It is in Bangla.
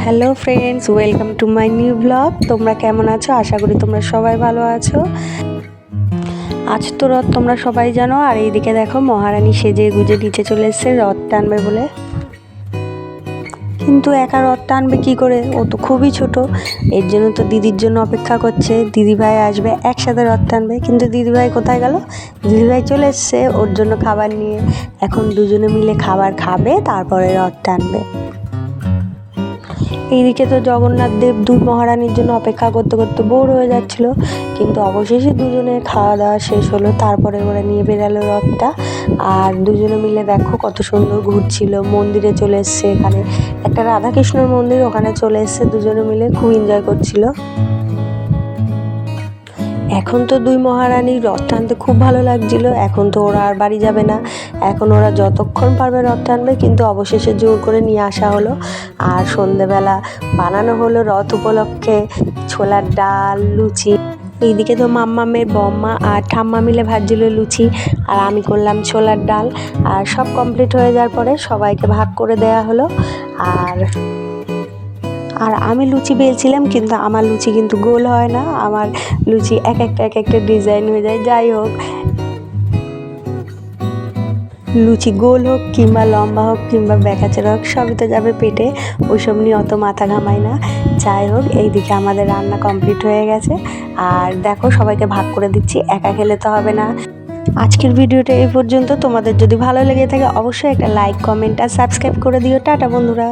Hello friends, welcome to my new blog. তোমরা কেমন আছো? আশা করি তোমরা সবাই ভালো আছো। আজ তো রথ তোমরা সবাই জানো, আর এইদিকে দেখো মহারানী সেজে গুজে নিচে চলে এসছে রথ টানবে বলে। কিন্তু একা রথ টানবে কি করে, ও তো খুবই ছোট। এর জন্য তো দিদির জন্য অপেক্ষা করছে, দিদিভাই আসবে একসাথে রথ টানবে। কিন্তু দিদিভাই কোথায় গেল? দিদিভাই চলে এসছে ওর জন্য খাবার নিয়ে। এখন দুজনে মিলে খাবার খাবে, তারপরে রথ টানবে। এইদিকে তো জগন্নাথ দেব দুই মহারানীর জন্য অপেক্ষা করতে করতে বোর হয়ে যাচ্ছিল, কিন্তু অবশেষে দুজনের খাওয়া দাওয়া শেষ হলো। তারপরে ওরা নিয়ে বেরালো রথটা, আর দুজনে মিলে দেখো কত সুন্দর ঘুরছিল। মন্দিরে চলে এসছে, এখানে একটা রাধাকৃষ্ণর মন্দির, ওখানে চলে এসছে দুজনে মিলে, খুব এনজয় করছিল। এখন তো দুই মহারানীর রথ টানতে খুব ভালো লাগছিল। এখন তো ওরা আর বাড়ি যাবে না, এখন ওরা যতক্ষণ পারবে রথ টানবে। কিন্তু অবশেষে জোর করে নিয়ে আসা হলো, আর সন্ধেবেলা বানানো হলো রথ উপলক্ষে ছোলার ডাল, লুচি। এইদিকে তো মাম্মামের বম্মা আর ঠাম্মা মিলে ভাজছিল লুচি, আর আমি করলাম ছোলার ডাল। আর সব কমপ্লিট হয়ে যাওয়ার পরে সবাইকে ভাগ করে দেয়া হলো। আর আর আমি লুচি বেলছিলাম, কিন্তু আমার লুচি কিন্তু গোল হয় না, আমার লুচি এক একটা ডিজাইন হয়ে যায়। যাই হোক, লুচি গোল হোক কিংবা লম্বা হোক কিংবা ব্যাকাচেরা হোক, সবই তো যাবে পেটে, ওইসব নিয়ে অত মাথা ঘামাই না। যাই হোক, এইদিকে আমাদের রান্না কমপ্লিট হয়ে গেছে, আর দেখো সবাইকে ভাগ করে দিচ্ছি, একা খেলে তো হবে না। আজকের ভিডিওটা এই পর্যন্ত। তোমাদের যদি ভালো লেগে থাকে অবশ্যই একটা লাইক, কমেন্ট আর সাবস্ক্রাইব করে দিও। টাটা বন্ধুরা।